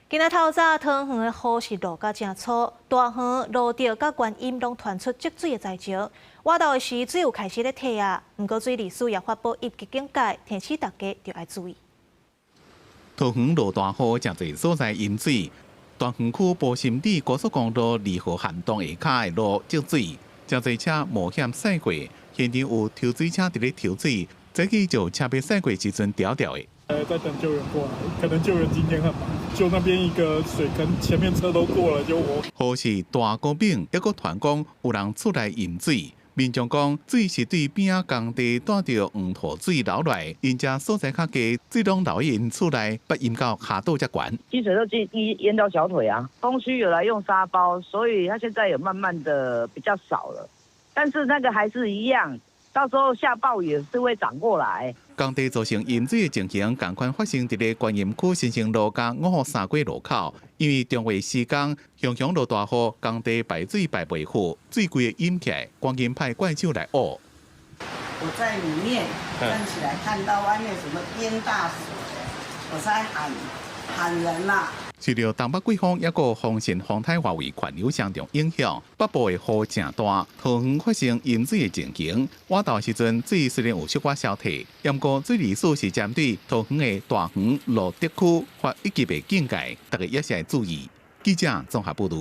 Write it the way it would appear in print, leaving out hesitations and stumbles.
今仔透早，桃园的雨是落甲真粗，大园、路钓甲观音拢传出积水的灾情。挖到的时，水有开始咧退啊，不过水利署也发布一级警戒，提醒大家要爱注意。桃园落大雨，真侪所在淹水。大园区波心里高速公路2号涵洞下骹的路积水，真侪车冒险驶过，现场有抽水车伫咧抽水，早起就车被驶过时阵吊吊的。在等救援过来，可能救援今天很忙，就那边一个水坑，前面车都过了，就我。雨是大高饼，还佫传讲有人出来饮水。民众讲，水是对边仔工地带着黄土水流来，因遮所在较低，水拢流因厝内，不淹到下肚才悬。积水都淹到小腿啊！东区有来用沙包，所以它现在有慢慢的比较少了，但是那个还是一样。到时候下暴雨是会涨过来。工地造成淹水的情形，同款发生伫咧观音区新生路甲5号三街路口，因为中卫施工，常常落大雨，工地排水排袂好，水规个淹起来，观音派怪手来挖。我在里面站起来，看到外面什么淹大水，我在喊人啦。受到东北季风抑个风神风台外围环流相重影响，北部的雨正大，桃园发生淹水的情形。挖到时阵，水虽然有小可消退，不过水利署是针对桃园的大园、路德区发一级的警戒，大家也是要注意。记者综合报道。